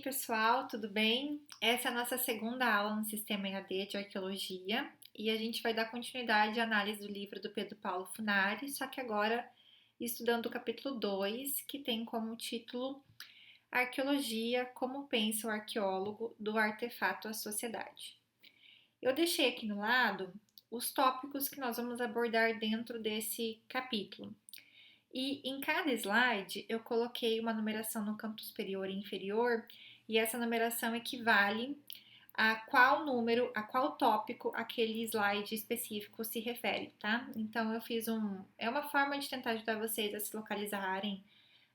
Pessoal, tudo bem? Essa é a nossa segunda aula no Sistema EAD de Arqueologia e a gente vai dar continuidade à análise do livro do Pedro Paulo Funari, só que agora estudando o capítulo 2, que tem como título Arqueologia, como pensa o arqueólogo do artefato à sociedade. Eu deixei aqui no lado os tópicos que nós vamos abordar dentro desse capítulo. E em cada slide eu coloquei uma numeração no canto superior e inferior, e essa numeração equivale a qual número, a qual tópico aquele slide específico se refere, tá? Então eu fiz é uma forma de tentar ajudar vocês a se localizarem,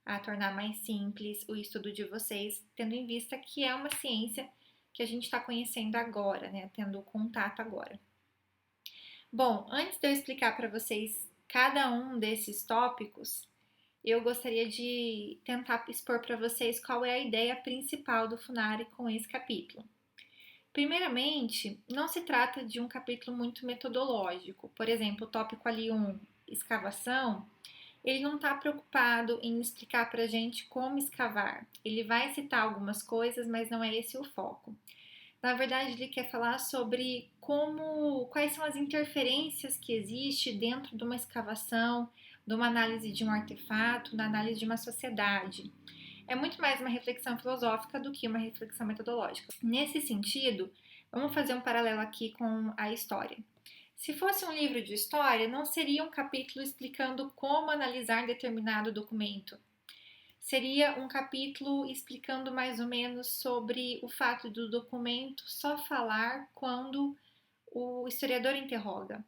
a tornar mais simples o estudo de vocês, tendo em vista que é uma ciência que a gente está conhecendo agora, né? Tendo contato agora. Bom, antes de eu explicar para vocês cada um desses tópicos, eu gostaria de tentar expor para vocês qual é a ideia principal do Funari com esse capítulo. Primeiramente, não se trata de um capítulo muito metodológico. Por exemplo, o tópico ali 1, escavação, ele não está preocupado em explicar para a gente como escavar. Ele vai citar algumas coisas, mas não é esse o foco. Na verdade, ele quer falar sobre quais são as interferências que existem dentro de uma escavação, de uma análise de um artefato, da análise de uma sociedade. É muito mais uma reflexão filosófica do que uma reflexão metodológica. Nesse sentido, vamos fazer um paralelo aqui com a história. Se fosse um livro de história, não seria um capítulo explicando como analisar determinado documento. Seria um capítulo explicando mais ou menos sobre o fato do documento só falar quando o historiador interroga.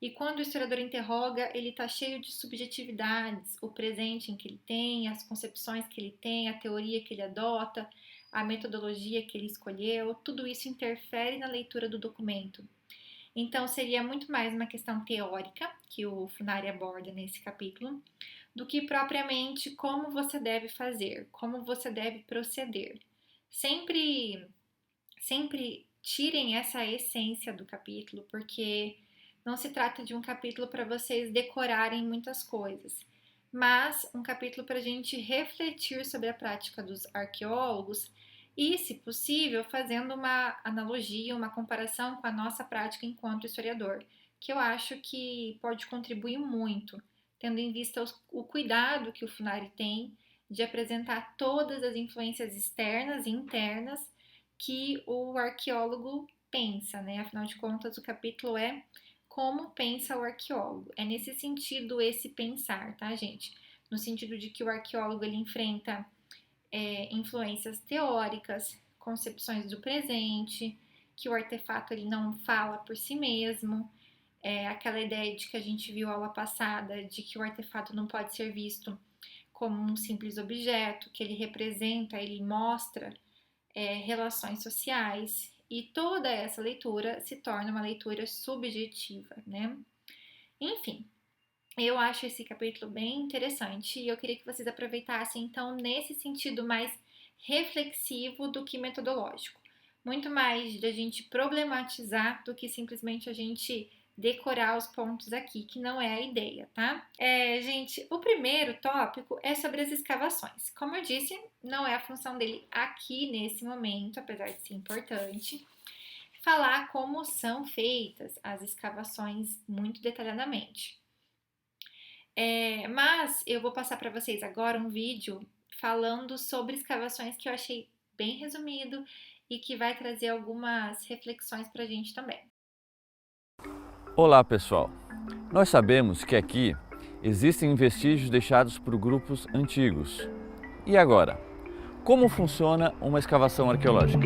E quando o historiador interroga, ele está cheio de subjetividades, o presente em que ele tem, as concepções que ele tem, a teoria que ele adota, a metodologia que ele escolheu, tudo isso interfere na leitura do documento. Então, seria muito mais uma questão teórica que o Funari aborda nesse capítulo, do que propriamente como você deve fazer, como você deve proceder. Sempre tirem essa essência do capítulo, porque não se trata de um capítulo para vocês decorarem muitas coisas, mas um capítulo para a gente refletir sobre a prática dos arqueólogos e, se possível, fazendo uma analogia, uma comparação com a nossa prática enquanto historiador, que eu acho que pode contribuir muito, tendo em vista o cuidado que o Funari tem de apresentar todas as influências externas e internas que o arqueólogo pensa, né? Afinal de contas, o capítulo é como pensa o arqueólogo. É nesse sentido esse pensar, tá, gente? No sentido de que o arqueólogo ele enfrenta influências teóricas, concepções do presente, que o artefato ele não fala por si mesmo, aquela ideia de que a gente viu aula passada, de que o artefato não pode ser visto como um simples objeto, que ele representa, ele mostra relações sociais, e toda essa leitura se torna uma leitura subjetiva, né? Enfim, eu acho esse capítulo bem interessante e eu queria que vocês aproveitassem, então, nesse sentido mais reflexivo do que metodológico. Muito mais da gente problematizar do que simplesmente a gente decorar os pontos aqui, que não é a ideia, tá? Gente, o primeiro tópico é sobre as escavações. Como eu disse, não é a função dele aqui nesse momento, apesar de ser importante, falar como são feitas as escavações muito detalhadamente. Mas eu vou passar para vocês agora um vídeo falando sobre escavações que eu achei bem resumido e que vai trazer algumas reflexões para a gente também. Olá pessoal, nós sabemos que aqui existem vestígios deixados por grupos antigos. E agora, como funciona uma escavação arqueológica?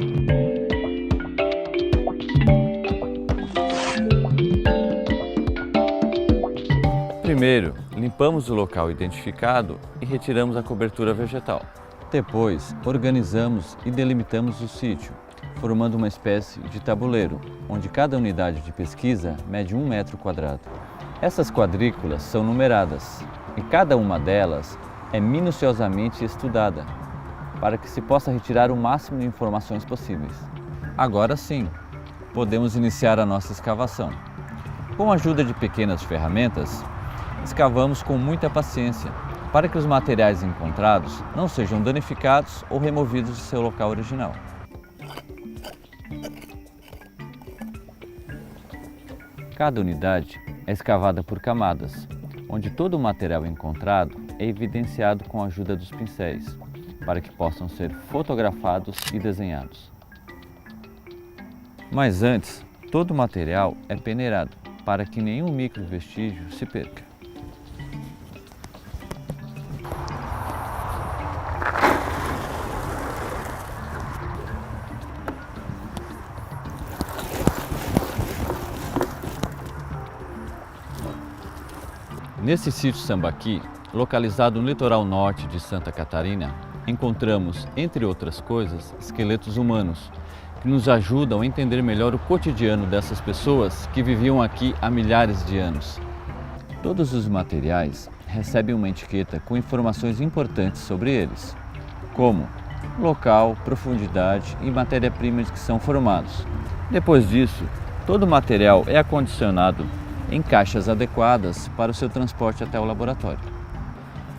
Primeiro, limpamos o local identificado e retiramos a cobertura vegetal. Depois, organizamos e delimitamos o sítio, formando uma espécie de tabuleiro, onde cada unidade de pesquisa mede 1 metro quadrado. Essas quadrículas são numeradas e cada uma delas é minuciosamente estudada, para que se possa retirar o máximo de informações possíveis. Agora sim, podemos iniciar a nossa escavação. Com a ajuda de pequenas ferramentas, escavamos com muita paciência, para que os materiais encontrados não sejam danificados ou removidos de seu local original. Cada unidade é escavada por camadas, onde todo o material encontrado é evidenciado com a ajuda dos pincéis, para que possam ser fotografados e desenhados. Mas antes, todo o material é peneirado, para que nenhum microvestígio se perca. Nesse sítio Sambaqui, localizado no litoral norte de Santa Catarina, encontramos, entre outras coisas, esqueletos humanos, que nos ajudam a entender melhor o cotidiano dessas pessoas que viviam aqui há milhares de anos. Todos os materiais recebem uma etiqueta com informações importantes sobre eles, como local, profundidade e matéria-prima de que são formados. Depois disso, todo o material é acondicionado em caixas adequadas para o seu transporte até o laboratório.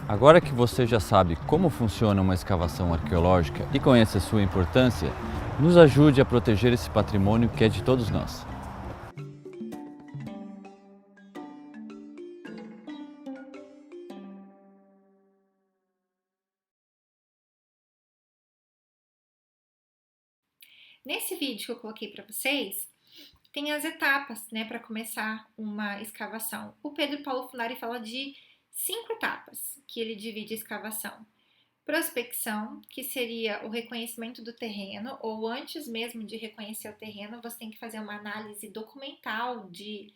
Agora que você já sabe como funciona uma escavação arqueológica e conhece a sua importância, nos ajude a proteger esse patrimônio que é de todos nós. Nesse vídeo que eu coloquei para vocês, tem as etapas, né, para começar uma escavação. O Pedro Paulo Funari fala de 5 etapas que ele divide a escavação. Prospecção, que seria o reconhecimento do terreno, ou antes mesmo de reconhecer o terreno, você tem que fazer uma análise documental de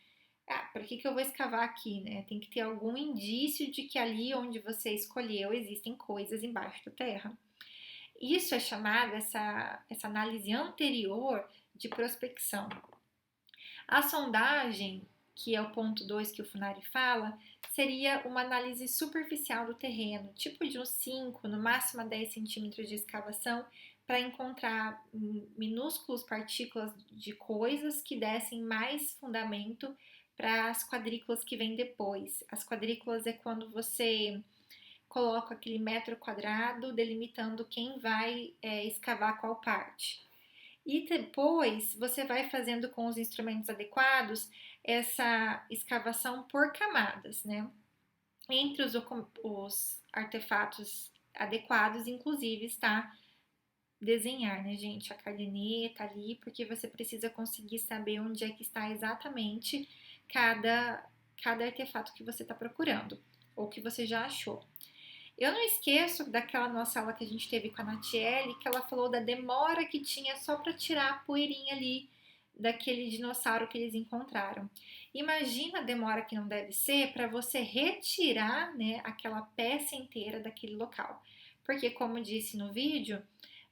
para que eu vou escavar aqui, né? Tem que ter algum indício de que ali onde você escolheu existem coisas embaixo da terra. Isso é chamada, essa análise anterior, de prospecção. A sondagem, que é o ponto 2 que o Funari fala, seria uma análise superficial do terreno, tipo de uns 5, no máximo 10 centímetros de escavação, para encontrar minúsculas partículas de coisas que dessem mais fundamento para as quadrículas que vêm depois. As quadrículas é quando você coloca aquele metro quadrado delimitando quem vai escavar qual parte. E depois você vai fazendo com os instrumentos adequados essa escavação por camadas, né? Entre os artefatos adequados, inclusive, está desenhar, né, gente? A caderneta ali, porque você precisa conseguir saber onde é que está exatamente cada artefato que você está procurando, ou que você já achou. Eu não esqueço daquela nossa aula que a gente teve com a Natiele, que ela falou da demora que tinha só para tirar a poeirinha ali daquele dinossauro que eles encontraram. Imagina a demora que não deve ser para você retirar, né, aquela peça inteira daquele local. Porque, como disse no vídeo,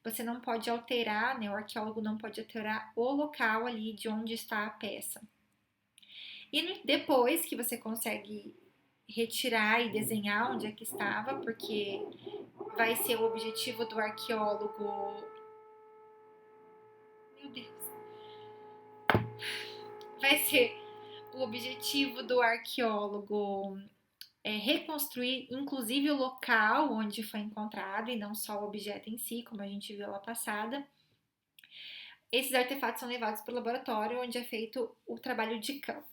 você não pode alterar, né, o arqueólogo não pode alterar o local ali de onde está a peça. E depois que você consegue retirar e desenhar onde é que estava, porque vai ser o objetivo do arqueólogo. Meu Deus. Vai ser o objetivo do arqueólogo reconstruir, inclusive, o local onde foi encontrado e não só o objeto em si, como a gente viu lá passada. Esses artefatos são levados para o laboratório, onde é feito o trabalho de campo.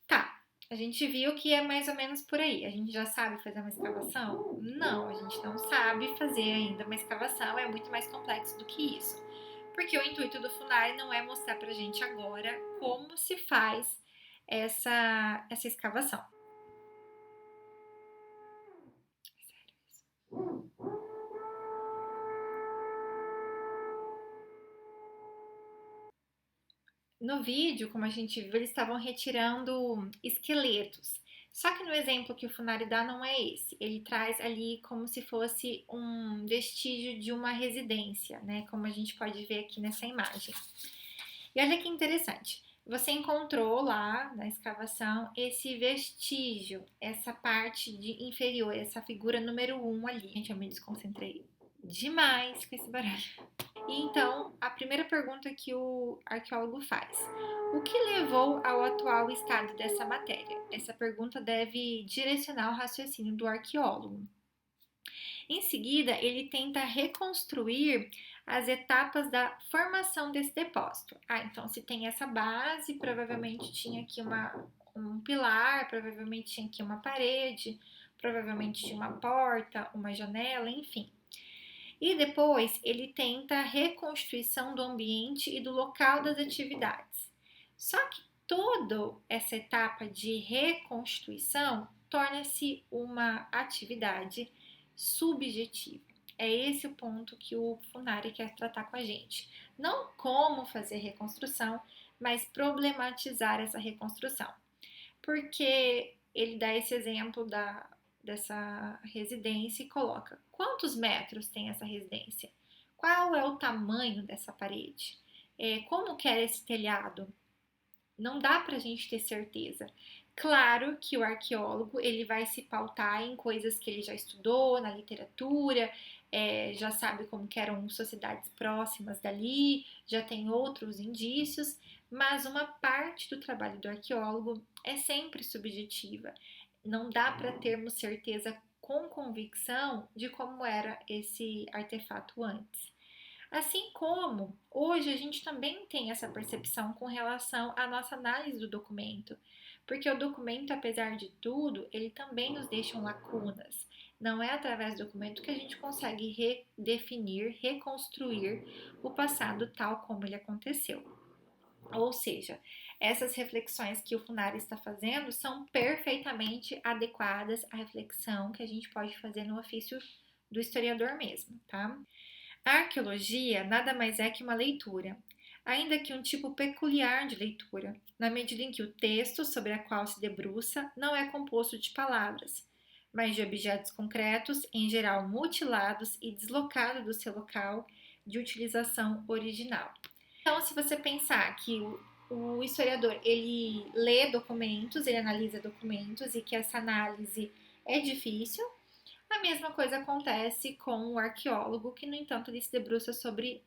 Tá. A gente viu que é mais ou menos por aí. A gente já sabe fazer uma escavação? Não, a gente não sabe fazer ainda uma escavação, é muito mais complexo do que isso. Porque o intuito do Funari não é mostrar pra gente agora como se faz essa escavação. No vídeo, como a gente viu, eles estavam retirando esqueletos. Só que no exemplo que o Funari dá não é esse. Ele traz ali como se fosse um vestígio de uma residência, né? Como a gente pode ver aqui nessa imagem. E olha que interessante. Você encontrou lá na escavação esse vestígio, essa parte inferior, essa figura número 1 ali. Gente, eu me desconcentrei demais com esse barulho. E então, a primeira pergunta que o arqueólogo faz: o que levou ao atual estado dessa matéria? Essa pergunta deve direcionar o raciocínio do arqueólogo. Em seguida, ele tenta reconstruir as etapas da formação desse depósito. Então se tem essa base, provavelmente tinha aqui um pilar, provavelmente tinha aqui uma parede, provavelmente tinha uma porta, uma janela, enfim. E depois ele tenta a reconstituição do ambiente e do local das atividades. Só que toda essa etapa de reconstituição torna-se uma atividade subjetiva. É esse o ponto que o Funari quer tratar com a gente. Não como fazer reconstrução, mas problematizar essa reconstrução. Porque ele dá esse exemplo dessa residência e coloca: quantos metros tem essa residência? Qual é o tamanho dessa parede? Como que era esse telhado? Não dá para a gente ter certeza. Claro que o arqueólogo ele vai se pautar em coisas que ele já estudou na literatura, já sabe como que eram sociedades próximas dali, já tem outros indícios, mas uma parte do trabalho do arqueólogo é sempre subjetiva. Não dá para termos certeza com convicção de como era esse artefato antes. Assim como hoje a gente também tem essa percepção com relação à nossa análise do documento, porque o documento, apesar de tudo, ele também nos deixa lacunas. Não é através do documento que a gente consegue redefinir, reconstruir o passado tal como ele aconteceu. Ou seja, essas reflexões que o Funari está fazendo são perfeitamente adequadas à reflexão que a gente pode fazer no ofício do historiador mesmo, tá? A arqueologia nada mais é que uma leitura, ainda que um tipo peculiar de leitura, na medida em que o texto sobre a qual se debruça não é composto de palavras, mas de objetos concretos, em geral mutilados e deslocados do seu local de utilização original. Então, se você pensar que o historiador ele lê documentos, ele analisa documentos e que essa análise é difícil, a mesma coisa acontece com o arqueólogo, que, no entanto, ele se debruça sobre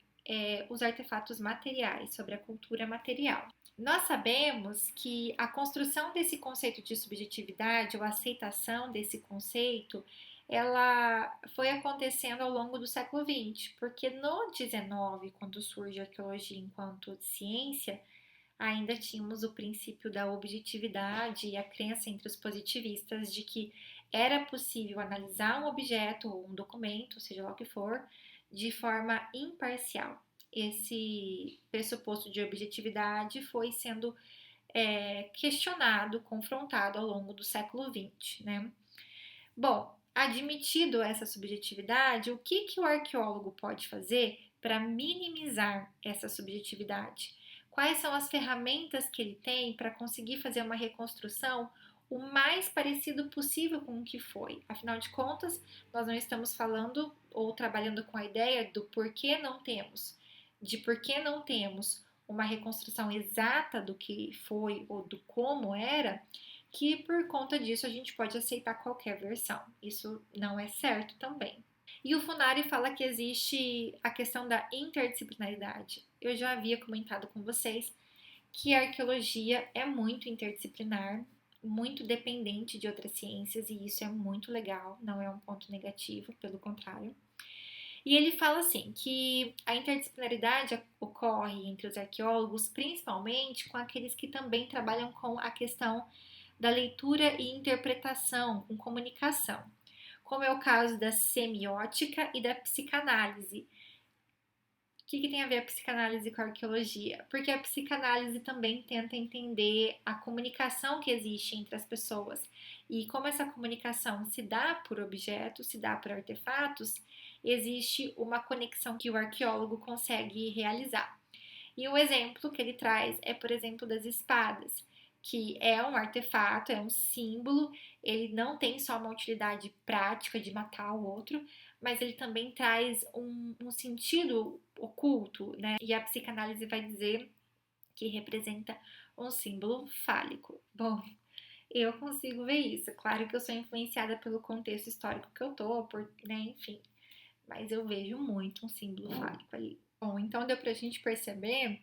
os artefatos materiais, sobre a cultura material. Nós sabemos que a construção desse conceito de subjetividade, ou a aceitação desse conceito, ela foi acontecendo ao longo do século XX, porque no XIX, quando surge a arqueologia enquanto ciência, ainda tínhamos o princípio da objetividade e a crença entre os positivistas de que era possível analisar um objeto ou um documento, seja lá o que for, de forma imparcial. Esse pressuposto de objetividade foi sendo questionado, confrontado ao longo do século XX, né? Bom, admitido essa subjetividade, o que o arqueólogo pode fazer para minimizar essa subjetividade? Quais são as ferramentas que ele tem para conseguir fazer uma reconstrução o mais parecido possível com o que foi? Afinal de contas, nós não estamos falando ou trabalhando com a ideia do porquê não temos, de por que não temos uma reconstrução exata do que foi ou do como era, que por conta disso a gente pode aceitar qualquer versão. Isso não é certo também. E o Funari fala que existe a questão da interdisciplinaridade. Eu já havia comentado com vocês que a arqueologia é muito interdisciplinar, muito dependente de outras ciências, e isso é muito legal, não é um ponto negativo, pelo contrário. E ele fala assim que a interdisciplinaridade ocorre entre os arqueólogos, principalmente com aqueles que também trabalham com a questão da leitura e interpretação, com comunicação, como é o caso da semiótica e da psicanálise. O que tem a ver a psicanálise com a arqueologia? Porque a psicanálise também tenta entender a comunicação que existe entre as pessoas e como essa comunicação se dá por objetos, se dá por artefatos, existe uma conexão que o arqueólogo consegue realizar. E um exemplo que ele traz é, por exemplo, das espadas, que é um artefato, é um símbolo, ele não tem só uma utilidade prática de matar o outro, mas ele também traz um sentido oculto, né? E a psicanálise vai dizer que representa um símbolo fálico. Bom, eu consigo ver isso. Claro que eu sou influenciada pelo contexto histórico que eu tô, enfim. Mas eu vejo muito um símbolo fálico ali. Bom, Então deu para a gente perceber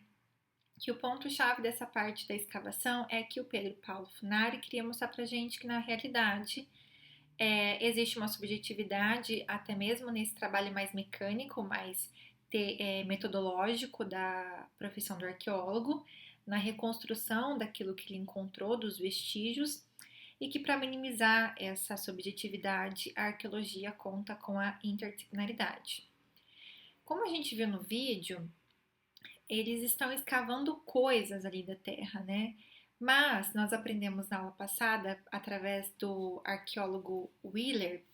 que o ponto-chave dessa parte da escavação é que o Pedro Paulo Funari queria mostrar para a gente que na realidade existe uma subjetividade até mesmo nesse trabalho mais mecânico, mais metodológico da profissão do arqueólogo, na reconstrução daquilo que ele encontrou, dos vestígios, e que para minimizar essa subjetividade, a arqueologia conta com a interdisciplinaridade. Como a gente viu no vídeo, eles estão escavando coisas ali da terra, né? Mas nós aprendemos na aula passada, através do arqueólogo Wheeler,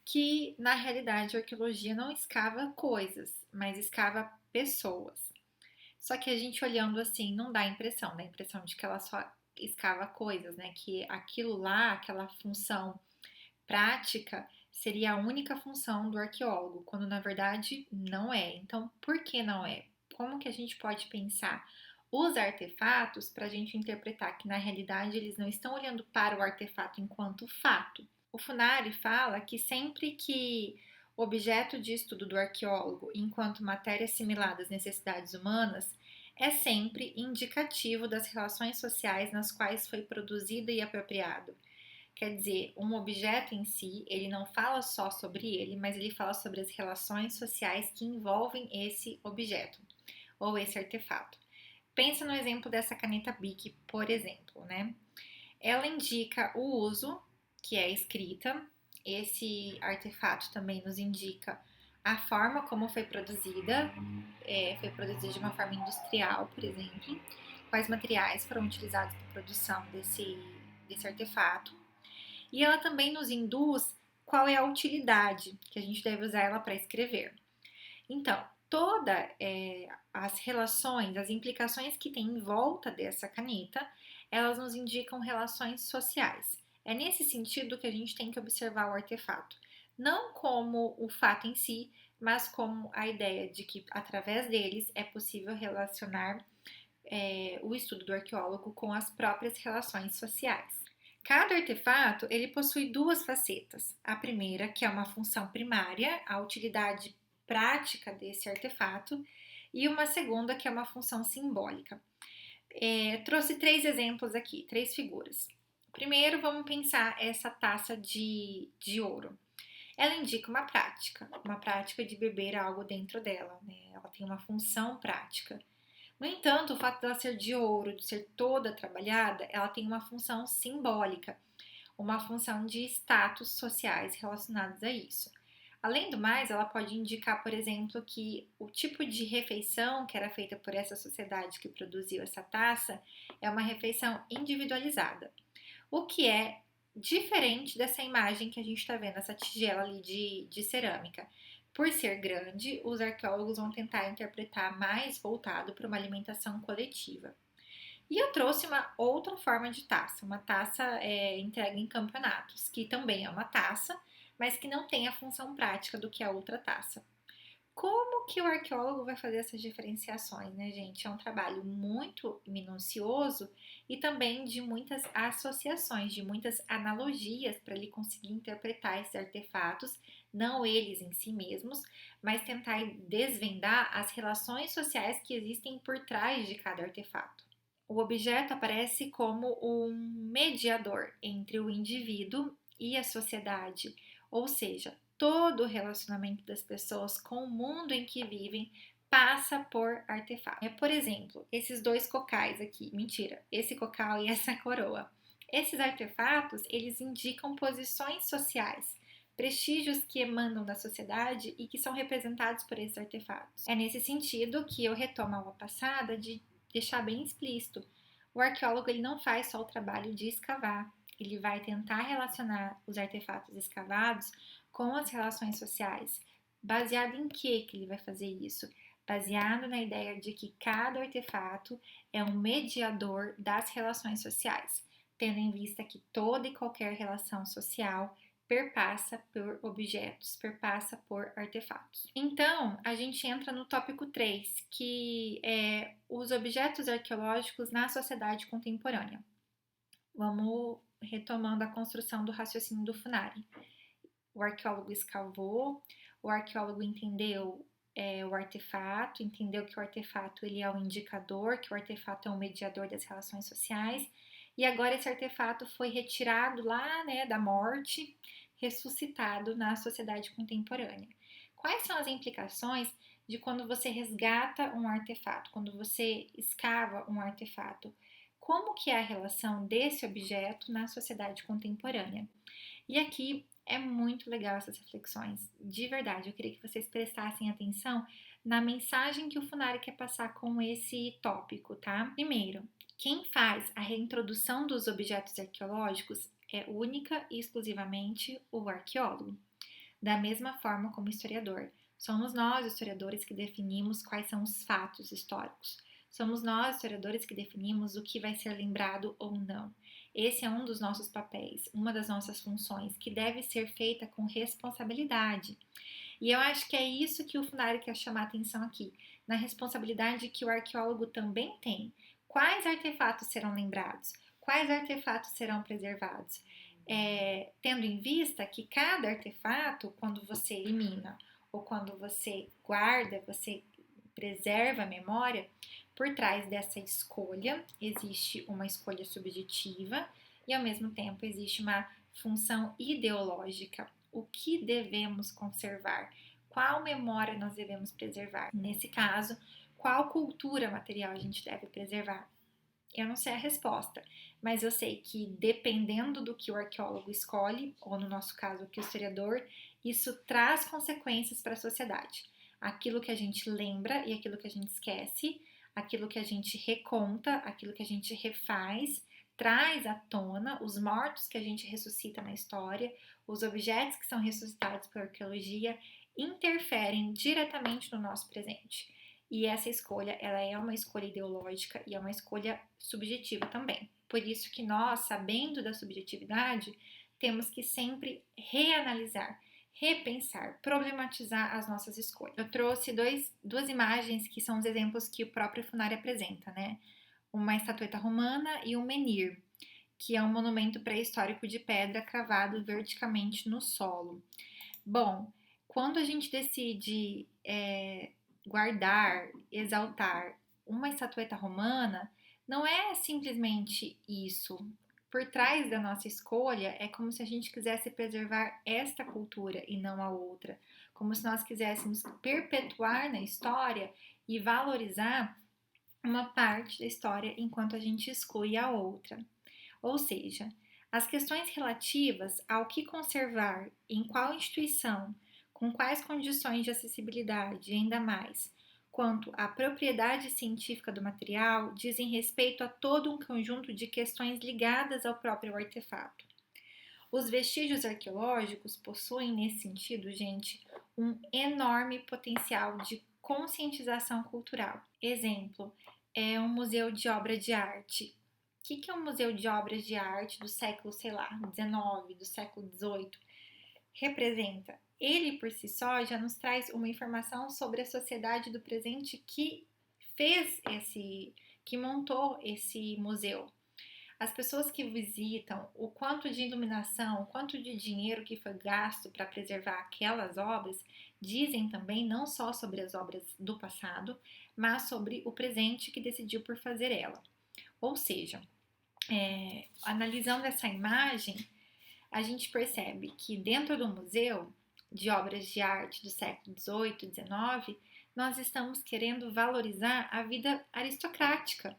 que na realidade a arqueologia não escava coisas, mas escava pessoas. Só que a gente olhando assim não dá a impressão, dá a impressão de que ela só escava coisas, né? Que aquilo lá, aquela função prática, seria a única função do arqueólogo, quando na verdade não é. Então, por que não é? Como que a gente pode pensar os artefatos para a gente interpretar que na realidade eles não estão olhando para o artefato enquanto fato? O Funari fala que sempre que o objeto de estudo do arqueólogo, enquanto matéria assimilada às necessidades humanas, é sempre indicativo das relações sociais nas quais foi produzido e apropriado. Quer dizer, um objeto em si, ele não fala só sobre ele, mas ele fala sobre as relações sociais que envolvem esse objeto ou esse artefato. Pensa no exemplo dessa caneta Bic, por exemplo, né? Ela indica o uso, que é a escrita. Esse artefato também nos indica a forma como foi produzida de uma forma industrial, por exemplo, quais materiais foram utilizados para a produção desse artefato. E ela também nos induz qual é a utilidade que a gente deve usar ela para escrever. Então, todas as relações, as implicações que tem em volta dessa caneta, elas nos indicam relações sociais. É nesse sentido que a gente tem que observar o artefato. Não como o fato em si, mas como a ideia de que, através deles, é possível relacionar o estudo do arqueólogo com as próprias relações sociais. Cada artefato, ele possui duas facetas. A primeira, que é uma função primária, a utilidade prática desse artefato, e uma segunda, que é uma função simbólica. Trouxe 3 exemplos aqui, 3 figuras. Primeiro, vamos pensar essa taça de ouro. Ela indica uma prática de beber algo dentro dela, né? Ela tem uma função prática. No entanto, o fato dela ser de ouro, de ser toda trabalhada, ela tem uma função simbólica, uma função de status sociais relacionados a isso. Além do mais, ela pode indicar, por exemplo, que o tipo de refeição que era feita por essa sociedade que produziu essa taça é uma refeição individualizada, o que é diferente dessa imagem que a gente está vendo, essa tigela ali de cerâmica. Por ser grande, os arqueólogos vão tentar interpretar mais voltado para uma alimentação coletiva. E eu trouxe uma outra forma de taça, uma taça entregue em campeonatos, que também é uma taça, mas que não tem a função prática do que a outra taça. Como que o arqueólogo vai fazer essas diferenciações, né, gente? É um trabalho muito minucioso e também de muitas associações, de muitas analogias para ele conseguir interpretar esses artefatos, não eles em si mesmos, mas tentar desvendar as relações sociais que existem por trás de cada artefato. O objeto aparece como um mediador entre o indivíduo e a sociedade, ou seja, todo o relacionamento das pessoas com o mundo em que vivem passa por artefatos. Por exemplo, esses 2 cocais aqui, esse cocal e essa coroa. Esses artefatos, eles indicam posições sociais, prestígios que emanam da sociedade e que são representados por esses artefatos. É nesse sentido que eu retomo a aula passada de deixar bem explícito. O arqueólogo ele não faz só o trabalho de escavar, ele vai tentar relacionar os artefatos escavados com as relações sociais. Baseado em que ele vai fazer isso? Baseado na ideia de que cada artefato é um mediador das relações sociais, tendo em vista que toda e qualquer relação social perpassa por objetos, perpassa por artefatos. Então, a gente entra no tópico 3, que é os objetos arqueológicos na sociedade contemporânea. Vamos retomando a construção do raciocínio do Funari. O arqueólogo escavou, o arqueólogo entendeu o artefato, entendeu que o artefato ele é um indicador, que o artefato é um mediador das relações sociais, e agora esse artefato foi retirado lá, né, da morte, ressuscitado na sociedade contemporânea. Quais são as implicações de quando você resgata um artefato, quando você escava um artefato? Como que é a relação desse objeto na sociedade contemporânea? E aqui é muito legal essas reflexões, de verdade. Eu queria que vocês prestassem atenção na mensagem que o Funari quer passar com esse tópico, tá? Primeiro, quem faz a reintrodução dos objetos arqueológicos é única e exclusivamente o arqueólogo. Da mesma forma como o historiador. Somos nós, historiadores, que definimos quais são os fatos históricos. Somos nós, historiadores, que definimos o que vai ser lembrado ou não. Esse é um dos nossos papéis, uma das nossas funções, que deve ser feita com responsabilidade. E eu acho que é isso que o Funari quer chamar a atenção aqui, na responsabilidade que o arqueólogo também tem. Quais artefatos serão lembrados? Quais artefatos serão preservados? Tendo em vista que cada artefato, quando você elimina ou quando você guarda, você preserva a memória, por trás dessa escolha existe uma escolha subjetiva e ao mesmo tempo existe uma função ideológica. O que devemos conservar? Qual memória nós devemos preservar? Nesse caso, qual cultura material a gente deve preservar? Eu não sei a resposta, mas eu sei que dependendo do que o arqueólogo escolhe, ou no nosso caso, que o historiador, isso traz consequências para a sociedade. Aquilo que a gente lembra e aquilo que a gente esquece, aquilo que a gente reconta, aquilo que a gente refaz, traz à tona os mortos que a gente ressuscita na história, os objetos que são ressuscitados pela arqueologia, interferem diretamente no nosso presente. E essa escolha, ela é uma escolha ideológica e é uma escolha subjetiva também. Por isso que nós, sabendo da subjetividade, temos que sempre reanalisar, repensar, problematizar as nossas escolhas. Eu trouxe duas imagens que são os exemplos que o próprio Funari apresenta, né? Uma estatueta romana e um menhir, que é um monumento pré-histórico de pedra cravado verticalmente no solo. Bom, quando a gente decide guardar, exaltar uma estatueta romana, não é simplesmente isso. Por trás da nossa escolha, é como se a gente quisesse preservar esta cultura e não a outra. Como se nós quiséssemos perpetuar na história e valorizar uma parte da história enquanto a gente exclui a outra. Ou seja, as questões relativas ao que conservar, em qual instituição, com quais condições de acessibilidade e ainda mais, quanto à propriedade científica do material, dizem respeito a todo um conjunto de questões ligadas ao próprio artefato. Os vestígios arqueológicos possuem, nesse sentido, gente, um enorme potencial de conscientização cultural. Exemplo, é um museu de obra de arte. O que é um museu de obras de arte do século, sei lá, XIX, do século XVIII? Representa. Ele, por si só, já nos traz uma informação sobre a sociedade do presente que que montou esse museu. As pessoas que visitam, o quanto de iluminação, o quanto de dinheiro que foi gasto para preservar aquelas obras, dizem também não só sobre as obras do passado, mas sobre o presente que decidiu por fazer ela. Ou seja, analisando essa imagem, a gente percebe que dentro do museu de obras de arte do século XVIII e XIX, nós estamos querendo valorizar a vida aristocrática.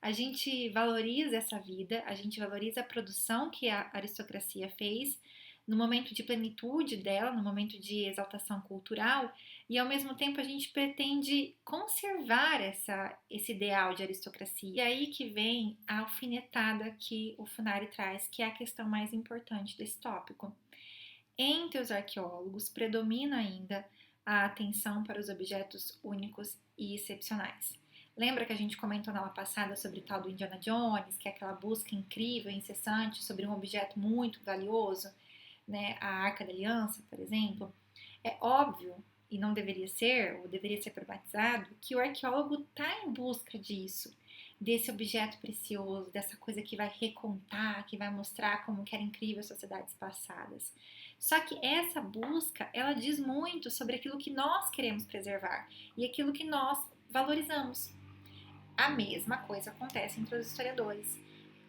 A gente valoriza essa vida, a gente valoriza a produção que a aristocracia fez no momento de plenitude dela, no momento de exaltação cultural, e ao mesmo tempo a gente pretende conservar esse ideal de aristocracia. E aí que vem a alfinetada que o Funari traz, que é a questão mais importante desse tópico. Entre os arqueólogos predomina ainda a atenção para os objetos únicos e excepcionais. Lembra que a gente comentou na aula passada sobre o tal do Indiana Jones, que é aquela busca incrível e incessante sobre um objeto muito valioso, né? A Arca da Aliança, por exemplo. É óbvio, e não deveria ser, ou deveria ser problematizado, que o arqueólogo está em busca disso, desse objeto precioso, dessa coisa que vai recontar, que vai mostrar como que era incrível as sociedades passadas. Só que essa busca, ela diz muito sobre aquilo que nós queremos preservar e aquilo que nós valorizamos. A mesma coisa acontece entre os historiadores.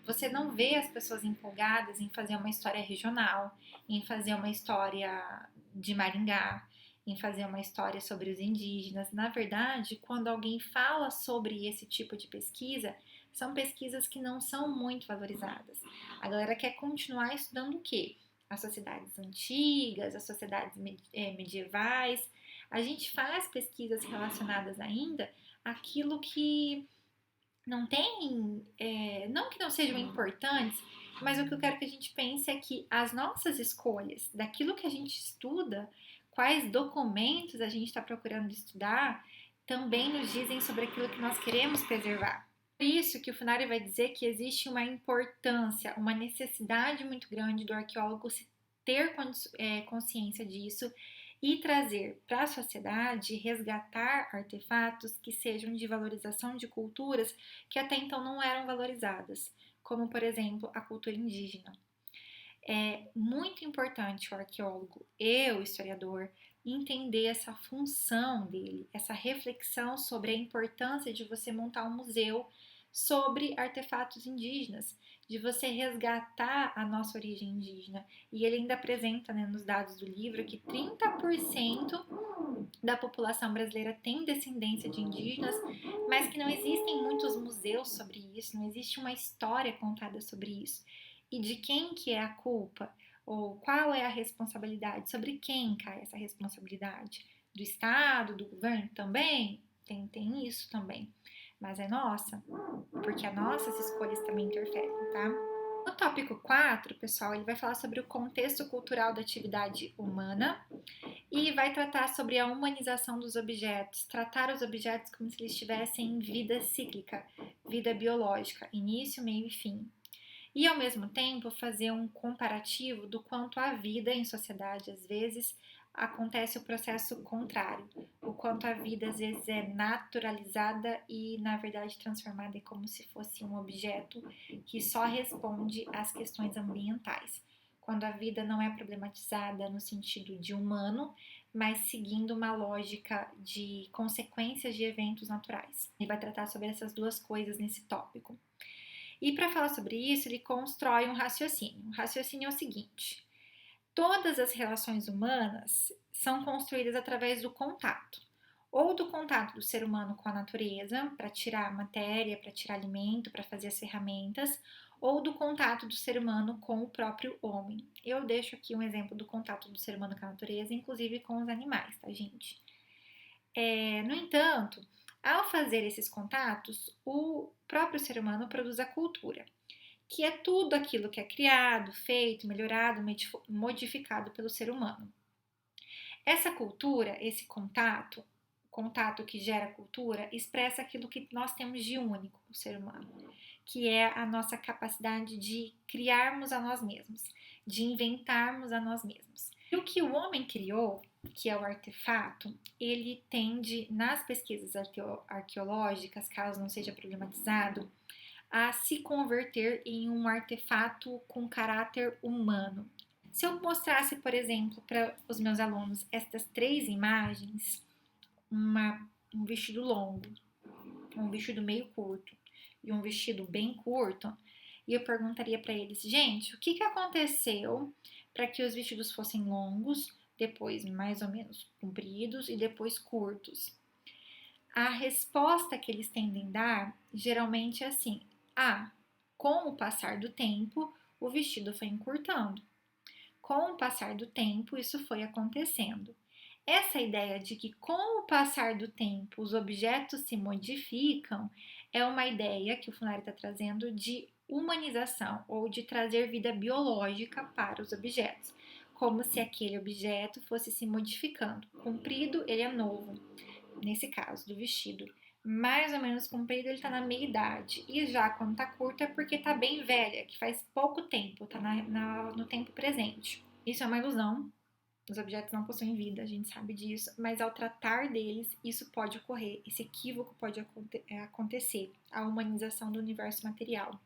Você não vê as pessoas empolgadas em fazer uma história regional, em fazer uma história de Maringá, em fazer uma história sobre os indígenas. Na verdade, quando alguém fala sobre esse tipo de pesquisa, são pesquisas que não são muito valorizadas. A galera quer continuar estudando o quê? As sociedades antigas, as sociedades medievais. A gente faz pesquisas relacionadas ainda àquilo que não tem, não que não sejam importantes, mas o que eu quero que a gente pense é que as nossas escolhas, daquilo que a gente estuda, quais documentos a gente está procurando estudar, também nos dizem sobre aquilo que nós queremos preservar. Por isso que o Funari vai dizer que existe uma importância, uma necessidade muito grande do arqueólogo ter consciência disso e trazer para a sociedade, resgatar artefatos que sejam de valorização de culturas que até então não eram valorizadas, como, por exemplo, a cultura indígena. É muito importante o arqueólogo e o historiador entender essa função dele, essa reflexão sobre a importância de você montar um museu sobre artefatos indígenas, de você resgatar a nossa origem indígena. E ele ainda apresenta, né, nos dados do livro que 30% da população brasileira tem descendência de indígenas, mas que não existem muitos museus sobre isso, não existe uma história contada sobre isso. E de quem que é a culpa? Ou qual é a responsabilidade? Sobre quem cai essa responsabilidade? Do Estado, do governo também? Tem isso também. Mas é nossa, porque as nossas escolhas também interferem, tá? No tópico 4, pessoal, ele vai falar sobre o contexto cultural da atividade humana e vai tratar sobre a humanização dos objetos, tratar os objetos como se eles tivessem em vida cíclica, vida biológica, início, meio e fim. E, ao mesmo tempo, fazer um comparativo do quanto a vida em sociedade, às vezes, acontece o processo contrário. O quanto a vida, às vezes, é naturalizada e, na verdade, transformada como se fosse um objeto que só responde às questões ambientais. Quando a vida não é problematizada no sentido de humano, mas seguindo uma lógica de consequências de eventos naturais. Ele vai tratar sobre essas duas coisas nesse tópico. E para falar sobre isso, ele constrói um raciocínio. O raciocínio é o seguinte: todas as relações humanas são construídas através do contato, ou do contato do ser humano com a natureza, para tirar matéria, para tirar alimento, para fazer as ferramentas, ou do contato do ser humano com o próprio homem. Eu deixo aqui um exemplo do contato do ser humano com a natureza, inclusive com os animais, tá, gente? No entanto, ao fazer esses contatos, o próprio ser humano produz a cultura, que é tudo aquilo que é criado, feito, melhorado, modificado pelo ser humano. Essa cultura, esse contato que gera cultura, expressa aquilo que nós temos de único no ser humano, que é a nossa capacidade de criarmos a nós mesmos, de inventarmos a nós mesmos. E o que o homem criou, que é o artefato, ele tende, nas pesquisas arqueológicas, caso não seja problematizado, a se converter em um artefato com caráter humano. Se eu mostrasse, por exemplo, para os meus alunos estas 3 imagens, um vestido longo, um vestido meio curto e um vestido bem curto, e eu perguntaria para eles, gente, o que aconteceu para que os vestidos fossem longos, depois mais ou menos compridos e depois curtos? A resposta que eles tendem a dar geralmente é assim: com o passar do tempo, o vestido foi encurtando. Com o passar do tempo, isso foi acontecendo. Essa ideia de que com o passar do tempo os objetos se modificam é uma ideia que o Funari está trazendo de humanização ou de trazer vida biológica para os objetos, como se aquele objeto fosse se modificando. Comprido, ele é novo, nesse caso do vestido. Mais ou menos comprido, ele está na meia idade. E já quando está curto é porque está bem velha, que faz pouco tempo, está no tempo presente. Isso é uma ilusão. Os objetos não possuem vida, a gente sabe disso, mas ao tratar deles, isso pode ocorrer, esse equívoco pode acontecer, a humanização do universo material.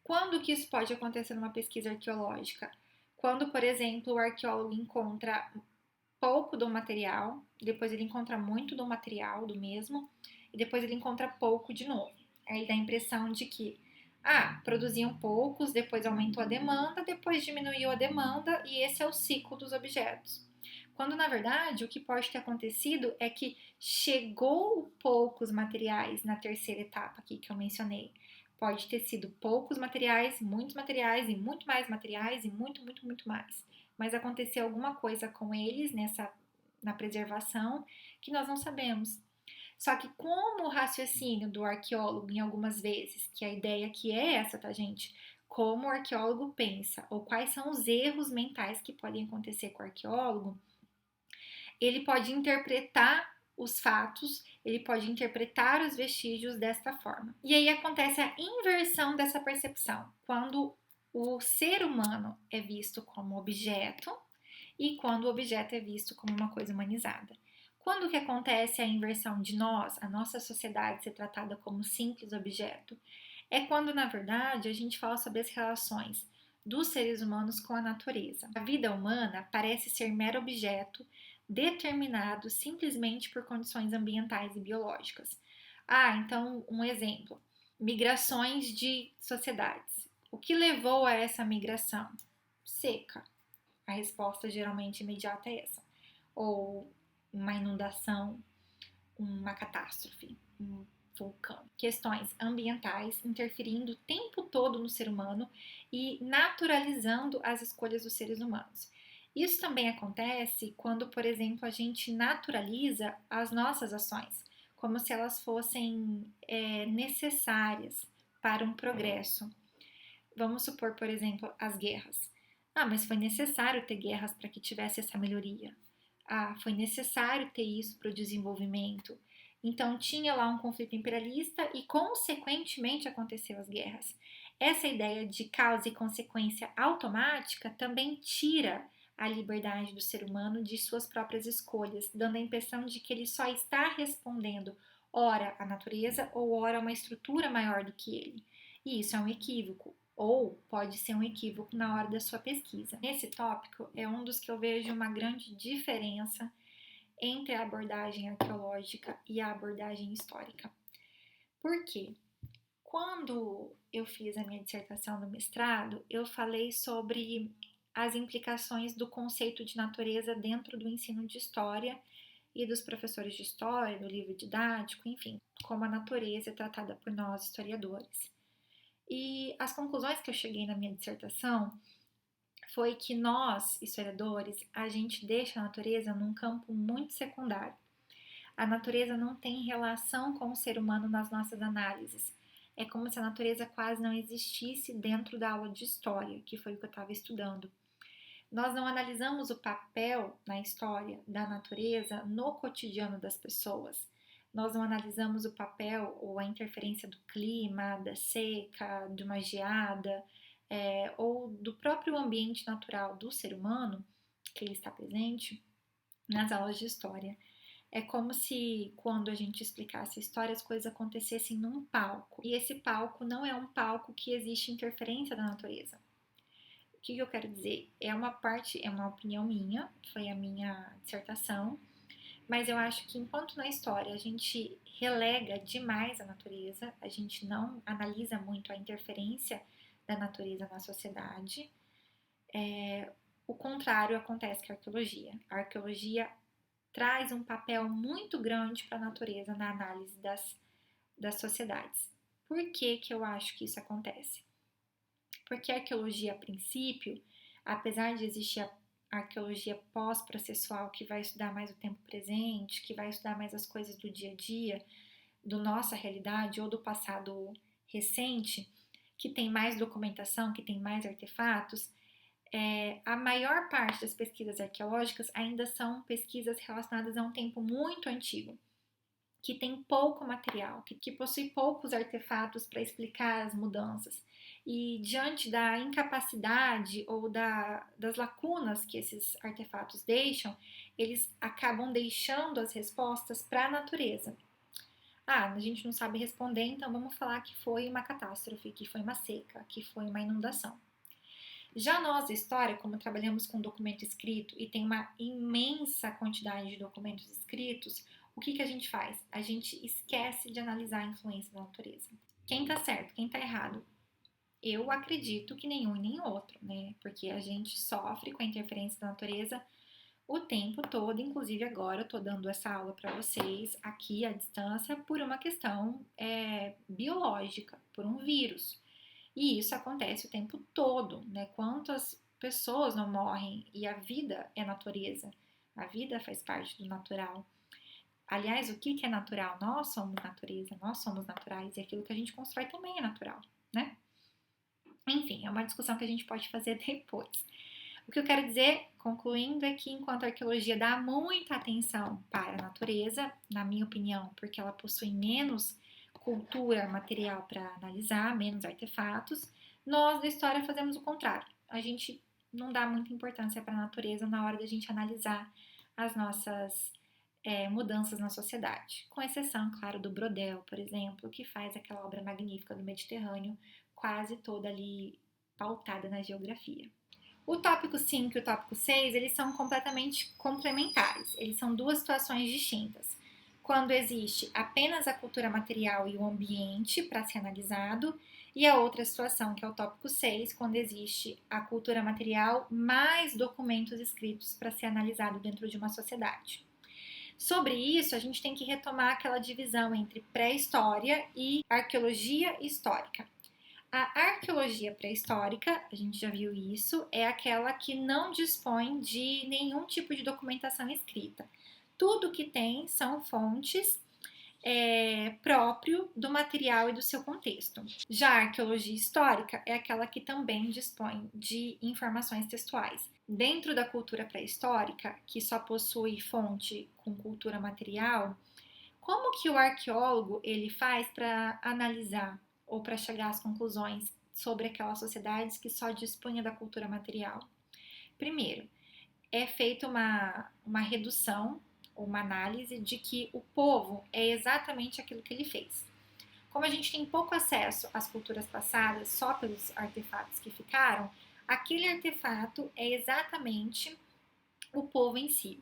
Quando que isso pode acontecer numa pesquisa arqueológica? Quando, por exemplo, o arqueólogo encontra pouco do material, depois ele encontra muito do material do mesmo, e depois ele encontra pouco de novo. Aí dá a impressão de que, produziam poucos, depois aumentou a demanda, depois diminuiu a demanda, e esse é o ciclo dos objetos. Quando, na verdade, o que pode ter acontecido é que chegou poucos materiais na terceira etapa aqui que eu mencionei. Pode ter sido poucos materiais, muitos materiais e muito mais materiais e muito, muito, muito mais. Mas aconteceu alguma coisa com eles na preservação que nós não sabemos. Só que como o raciocínio do arqueólogo, em algumas vezes, que a ideia aqui é essa, tá, gente? Como o arqueólogo pensa, ou quais são os erros mentais que podem acontecer com o arqueólogo, ele pode interpretar os fatos, ele pode interpretar os vestígios desta forma. E aí acontece a inversão dessa percepção, quando o ser humano é visto como objeto e quando o objeto é visto como uma coisa humanizada. Quando que acontece a inversão de nós, a nossa sociedade ser tratada como simples objeto? É quando, na verdade, a gente fala sobre as relações dos seres humanos com a natureza. A vida humana parece ser mero objeto determinado simplesmente por condições ambientais e biológicas. Então, um exemplo: migrações de sociedades. O que levou a essa migração? Seca. A resposta geralmente imediata é essa. Ou uma inundação, uma catástrofe, um vulcão. Questões ambientais interferindo o tempo todo no ser humano e naturalizando as escolhas dos seres humanos. Isso também acontece quando, por exemplo, a gente naturaliza as nossas ações, como se elas fossem necessárias para um progresso. Vamos supor, por exemplo, as guerras. Mas foi necessário ter guerras para que tivesse essa melhoria. Foi necessário ter isso para o desenvolvimento. Então, tinha lá um conflito imperialista e, consequentemente, aconteceu as guerras. Essa ideia de causa e consequência automática também tira a liberdade do ser humano de suas próprias escolhas, dando a impressão de que ele só está respondendo ora à natureza ou ora a uma estrutura maior do que ele. E isso é um equívoco, ou pode ser um equívoco na hora da sua pesquisa. Esse tópico é um dos que eu vejo uma grande diferença entre a abordagem arqueológica e a abordagem histórica. Por quê? Quando eu fiz a minha dissertação no mestrado, eu falei sobre as implicações do conceito de natureza dentro do ensino de história e dos professores de história, do livro didático, enfim, como a natureza é tratada por nós historiadores. E as conclusões que eu cheguei na minha dissertação foi que nós, historiadores, a gente deixa a natureza num campo muito secundário. A natureza não tem relação com o ser humano nas nossas análises. É como se a natureza quase não existisse dentro da aula de história, que foi o que eu estava estudando. Nós não analisamos o papel na história da natureza no cotidiano das pessoas. Nós não analisamos o papel ou a interferência do clima, da seca, de uma geada, ou do próprio ambiente natural do ser humano, que ele está presente, nas aulas de história. É como se, quando a gente explicasse a história, as coisas acontecessem num palco. E esse palco não é um palco que existe interferência da natureza. O que eu quero dizer? É uma opinião minha, foi a minha dissertação, mas eu acho que enquanto na história a gente relega demais a natureza, a gente não analisa muito a interferência da natureza na sociedade, o contrário acontece com a arqueologia. A arqueologia traz um papel muito grande para a natureza na análise das sociedades. Por que que eu acho que isso acontece? Porque a arqueologia, a princípio, apesar de existir a arqueologia pós-processual, que vai estudar mais o tempo presente, que vai estudar mais as coisas do dia a dia, da nossa realidade ou do passado recente, que tem mais documentação, que tem mais artefatos, a maior parte das pesquisas arqueológicas ainda são pesquisas relacionadas a um tempo muito antigo, que tem pouco material, que possui poucos artefatos para explicar as mudanças. E diante da incapacidade ou das lacunas que esses artefatos deixam, eles acabam deixando as respostas para a natureza. A gente não sabe responder, então vamos falar que foi uma catástrofe, que foi uma seca, que foi uma inundação. Já nós da história, como trabalhamos com documento escrito e tem uma imensa quantidade de documentos escritos, o que a gente faz? A gente esquece de analisar a influência da natureza. Quem tá certo, quem tá errado? Eu acredito que nenhum e nem outro, né? Porque a gente sofre com a interferência da natureza o tempo todo, inclusive agora eu tô dando essa aula para vocês aqui à distância por uma questão biológica, por um vírus. E isso acontece o tempo todo, né? Quantas pessoas não morrem e a vida é natureza, a vida faz parte do natural. Aliás, o que é natural? Nós somos natureza, nós somos naturais e aquilo que a gente constrói também é natural, né? Enfim, é uma discussão que a gente pode fazer depois. O que eu quero dizer, concluindo, é que enquanto a arqueologia dá muita atenção para a natureza, na minha opinião, porque ela possui menos cultura material para analisar, menos artefatos, nós da história fazemos o contrário. A gente não dá muita importância para a natureza na hora da gente analisar as nossas mudanças na sociedade. Com exceção, claro, do Brodel, por exemplo, que faz aquela obra magnífica do Mediterrâneo, quase toda ali pautada na geografia. O tópico 5 e o tópico 6, eles são completamente complementares. Eles são duas situações distintas. Quando existe apenas a cultura material e o ambiente para ser analisado, e a outra situação, que é o tópico 6, quando existe a cultura material mais documentos escritos para ser analisado dentro de uma sociedade. Sobre isso, a gente tem que retomar aquela divisão entre pré-história e arqueologia histórica. A arqueologia pré-histórica, a gente já viu isso, é aquela que não dispõe de nenhum tipo de documentação escrita. Tudo que tem são fontes próprio do material e do seu contexto. Já a arqueologia histórica é aquela que também dispõe de informações textuais. Dentro da cultura pré-histórica, que só possui fonte com cultura material, como que o arqueólogo ele faz para analisar ou para chegar às conclusões sobre aquelas sociedades que só dispunha da cultura material? Primeiro, é feita uma redução, uma análise de que o povo é exatamente aquilo que ele fez. Como a gente tem pouco acesso às culturas passadas só pelos artefatos que ficaram, aquele artefato é exatamente o povo em si.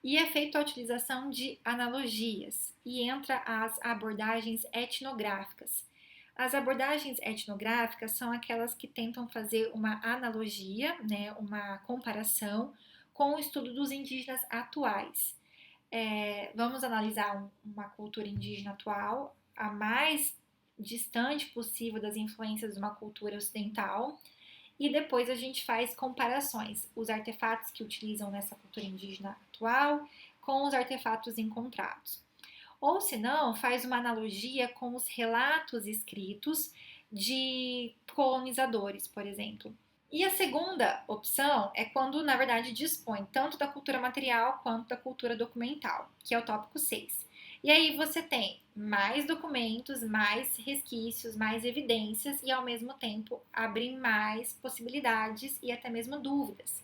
E é feita a utilização de analogias e entra as abordagens etnográficas. As abordagens etnográficas são aquelas que tentam fazer uma analogia, né, uma comparação com o estudo dos indígenas atuais. Vamos analisar uma cultura indígena atual, a mais distante possível das influências de uma cultura ocidental, e depois a gente faz comparações, os artefatos que utilizam nessa cultura indígena atual com os artefatos encontrados. Ou se não, faz uma analogia com os relatos escritos de colonizadores, por exemplo. E a segunda opção é quando, na verdade, dispõe tanto da cultura material quanto da cultura documental, que é o tópico 6. E aí você tem mais documentos, mais resquícios, mais evidências e, ao mesmo tempo, abre mais possibilidades e até mesmo dúvidas.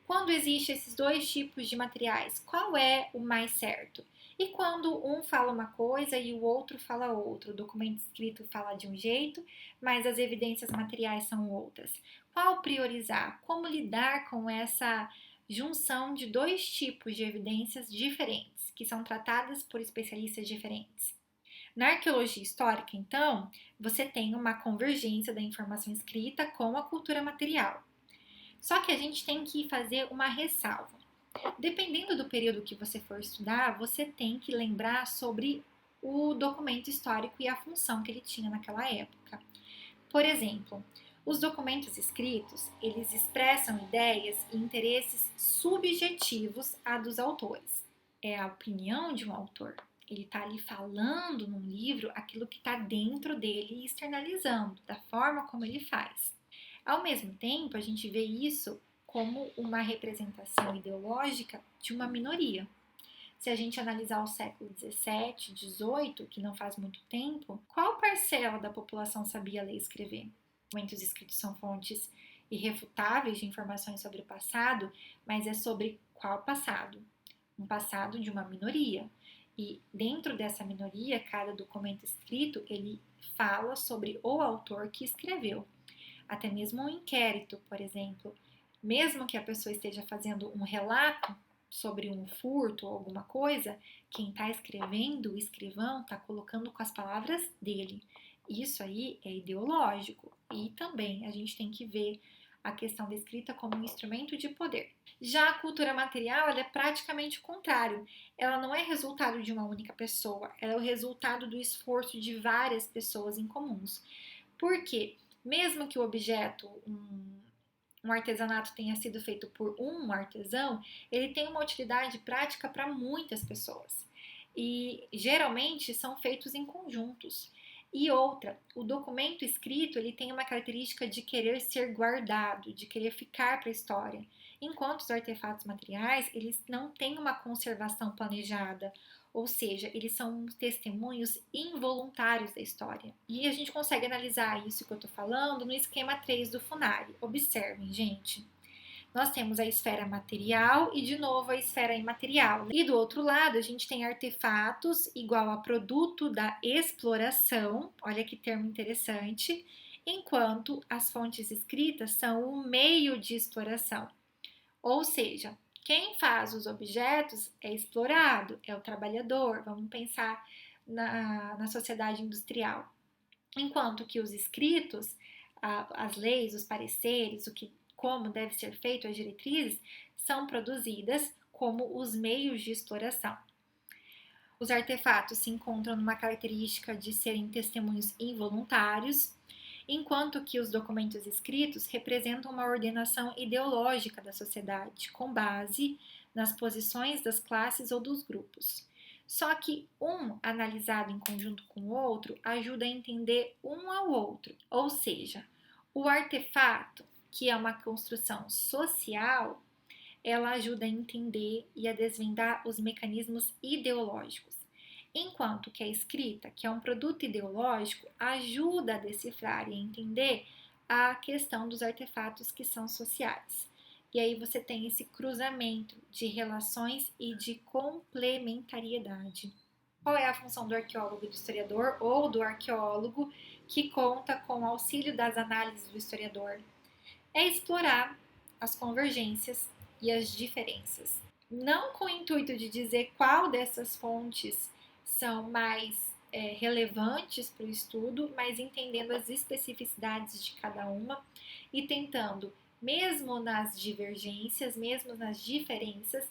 Quando existem esses dois tipos de materiais, qual é o mais certo? E quando um fala uma coisa e o outro fala outra, o documento escrito fala de um jeito, mas as evidências materiais são outras. Qual priorizar? Como lidar com essa junção de dois tipos de evidências diferentes, que são tratadas por especialistas diferentes? Na arqueologia histórica, então, você tem uma convergência da informação escrita com a cultura material. Só que a gente tem que fazer uma ressalva. Dependendo do período que você for estudar, você tem que lembrar sobre o documento histórico e a função que ele tinha naquela época. Por exemplo, os documentos escritos, eles expressam ideias e interesses subjetivos a dos autores. É a opinião de um autor. Ele está ali falando num livro aquilo que está dentro dele e externalizando, da forma como ele faz. Ao mesmo tempo, a gente vê isso como uma representação ideológica de uma minoria. Se a gente analisar o século XVII, XVIII, que não faz muito tempo, qual parcela da população sabia ler e escrever? Documentos escritos são fontes irrefutáveis de informações sobre o passado, mas é sobre qual passado? Um passado de uma minoria. E dentro dessa minoria, cada documento escrito, ele fala sobre o autor que escreveu. até mesmo um inquérito, por exemplo. Mesmo que a pessoa esteja fazendo um relato sobre um furto ou alguma coisa, quem está escrevendo, o escrivão, está colocando com as palavras dele. Isso aí é ideológico e também a gente tem que ver a questão da escrita como um instrumento de poder. Já a cultura material, ela é praticamente o contrário. Ela não é resultado de uma única pessoa, ela é o resultado do esforço de várias pessoas em comuns. Por quê? Mesmo que o objeto, um artesanato tenha sido feito por um artesão, ele tem uma utilidade prática para muitas pessoas. E geralmente são feitos em conjuntos. E outra, o documento escrito ele tem uma característica de querer ser guardado, de querer ficar para a história, enquanto os artefatos materiais eles não têm uma conservação planejada, ou seja, eles são testemunhos involuntários da história. E a gente consegue analisar isso que eu estou falando no esquema 3 do Funari. Observem, gente. Nós temos a esfera material e, de novo, a esfera imaterial. E do outro lado, a gente tem artefatos igual a produto da exploração, olha que termo interessante, enquanto as fontes escritas são o meio de exploração. Ou seja, quem faz os objetos é explorado, é o trabalhador. Vamos pensar na sociedade industrial. Enquanto que os escritos, as leis, os pareceres, como deve ser feito, as diretrizes, são produzidas como os meios de exploração. Os artefatos se encontram numa característica de serem testemunhos involuntários, enquanto que os documentos escritos representam uma ordenação ideológica da sociedade, com base nas posições das classes ou dos grupos. Só que um analisado em conjunto com o outro ajuda a entender um ao outro, ou seja, o artefato, que é uma construção social, ela ajuda a entender e a desvendar os mecanismos ideológicos. Enquanto que a escrita, que é um produto ideológico, ajuda a decifrar e a entender a questão dos artefatos que são sociais. E aí você tem esse cruzamento de relações e de complementariedade. Qual é a função do arqueólogo e do historiador ou do arqueólogo que conta com o auxílio das análises do historiador? É explorar as convergências e as diferenças. Não com o intuito de dizer qual dessas fontes são mais relevantes para o estudo, mas entendendo as especificidades de cada uma e tentando, mesmo nas divergências, mesmo nas diferenças,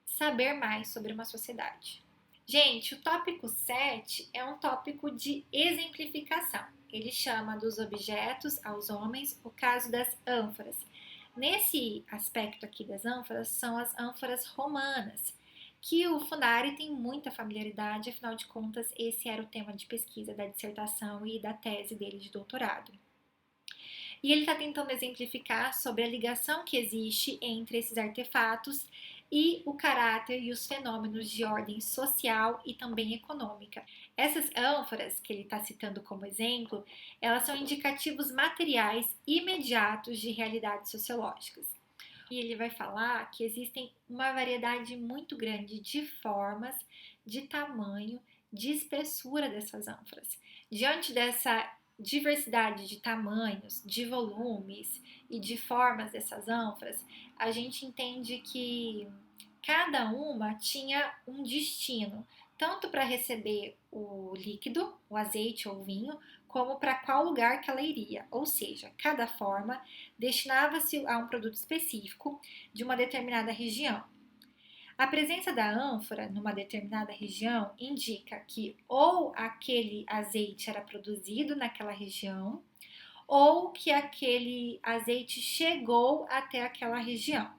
saber mais sobre uma sociedade. Gente, o tópico 7 é um tópico de exemplificação. Ele chama dos objetos aos homens o caso das ânforas. Nesse aspecto aqui das ânforas, são as ânforas romanas, que o Funari tem muita familiaridade, afinal de contas, esse era o tema de pesquisa da dissertação e da tese dele de doutorado. E ele está tentando exemplificar sobre a ligação que existe entre esses artefatos e o caráter e os fenômenos de ordem social e também econômica. Essas ânforas que ele está citando como exemplo, elas são indicativos materiais imediatos de realidades sociológicas. E ele vai falar que existem uma variedade muito grande de formas, de tamanho, de espessura dessas ânforas. Diante dessa diversidade de tamanhos, de volumes e de formas dessas ânforas, a gente entende que cada uma tinha um destino, tanto para receber o líquido, o azeite ou o vinho, como para qual lugar que ela iria. Ou seja, cada forma destinava-se a um produto específico de uma determinada região. A presença da ânfora numa determinada região indica que ou aquele azeite era produzido naquela região, ou que aquele azeite chegou até aquela região.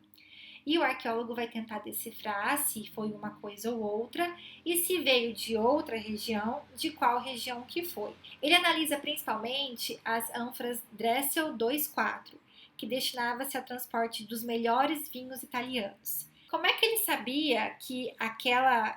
E o arqueólogo vai tentar decifrar se foi uma coisa ou outra e se veio de outra região, de qual região que foi. Ele analisa principalmente as ânforas Dressel 2,4, que destinava-se ao transporte dos melhores vinhos italianos. Como é que ele sabia que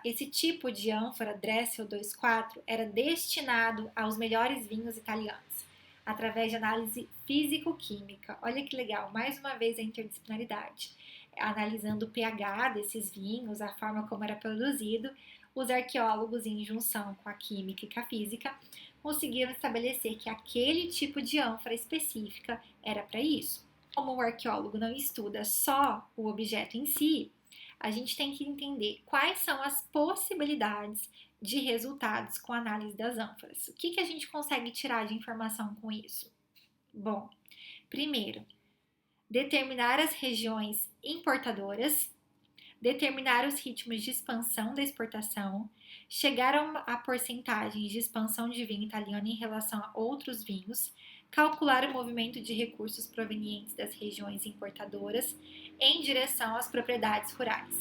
esse tipo de ânfora Dressel 2,4 era destinado aos melhores vinhos italianos? Através de análise físico-química. Olha que legal, mais uma vez a interdisciplinaridade. Analisando o pH desses vinhos, a forma como era produzido, os arqueólogos, em junção com a química e com a física, conseguiram estabelecer que aquele tipo de ânfora específica era para isso. Como o arqueólogo não estuda só o objeto em si, a gente tem que entender quais são as possibilidades de resultados com a análise das ânforas. O que a gente consegue tirar de informação com isso? Bom, primeiro, determinar as regiões importadoras, determinar os ritmos de expansão da exportação, chegar a porcentagens de expansão de vinho italiano em relação a outros vinhos, calcular o movimento de recursos provenientes das regiões importadoras em direção às propriedades rurais.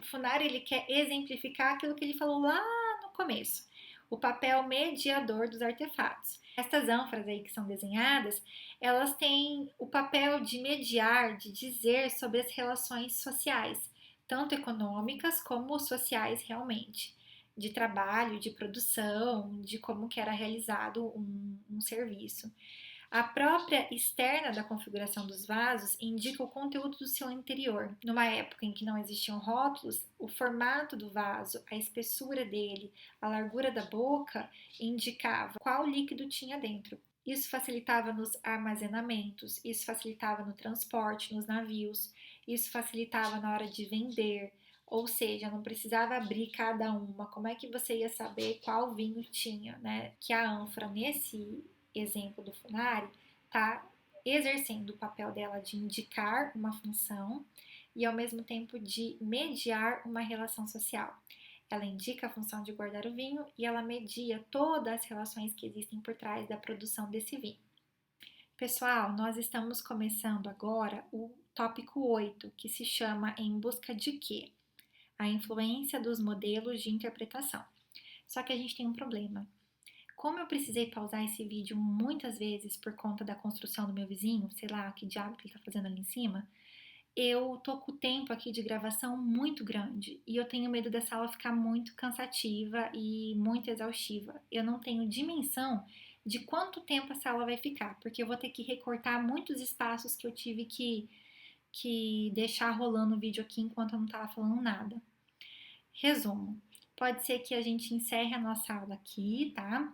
O Funari ele quer exemplificar aquilo que ele falou lá no começo, o papel mediador dos artefatos. Estas ânforas aí que são desenhadas, elas têm o papel de mediar, de dizer sobre as relações sociais, tanto econômicas como sociais realmente, de trabalho, de produção, de como que era realizado um serviço. A própria externa da configuração dos vasos indica o conteúdo do seu interior. Numa época em que não existiam rótulos, o formato do vaso, a espessura dele, a largura da boca indicava qual líquido tinha dentro. Isso facilitava nos armazenamentos, isso facilitava no transporte, nos navios, isso facilitava na hora de vender, ou seja, não precisava abrir cada uma. Como é que você ia saber qual vinho tinha, né? Que a ânfora, nesse exemplo do Funari, está exercendo o papel dela de indicar uma função e, ao mesmo tempo, de mediar uma relação social. Ela indica a função de guardar o vinho e ela media todas as relações que existem por trás da produção desse vinho. Pessoal, nós estamos começando agora o tópico 8, que se chama Em Busca de Quê? A influência dos modelos de interpretação. Só que a gente tem um problema. Como eu precisei pausar esse vídeo muitas vezes por conta da construção do meu vizinho, sei lá, que diabo que ele tá fazendo ali em cima, eu tô com o tempo aqui de gravação muito grande e eu tenho medo dessa aula ficar muito cansativa e muito exaustiva. Eu não tenho dimensão de quanto tempo essa aula vai ficar, porque eu vou ter que recortar muitos espaços que eu tive que deixar rolando o vídeo aqui enquanto eu não tava falando nada. Resumo, pode ser que a gente encerre a nossa aula aqui, tá?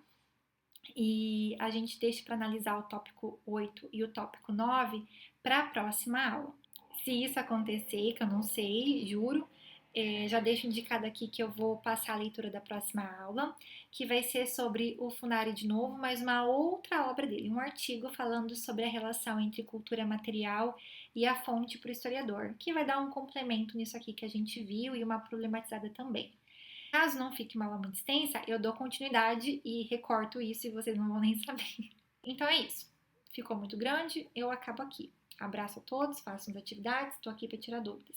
E a gente deixe para analisar o tópico 8 e o tópico 9 para a próxima aula. Se isso acontecer, que eu não sei, juro, já deixo indicado aqui que eu vou passar a leitura da próxima aula, que vai ser sobre o Funari de novo, mas uma outra obra dele, um artigo falando sobre a relação entre cultura material e a fonte para o historiador, que vai dar um complemento nisso aqui que a gente viu e uma problematizada também. Caso não fique uma aula muito extensa, eu dou continuidade e recorto isso e vocês não vão nem saber. Então é isso. Ficou muito grande, eu acabo aqui. Abraço a todos, façam as atividades, estou aqui para tirar dúvidas.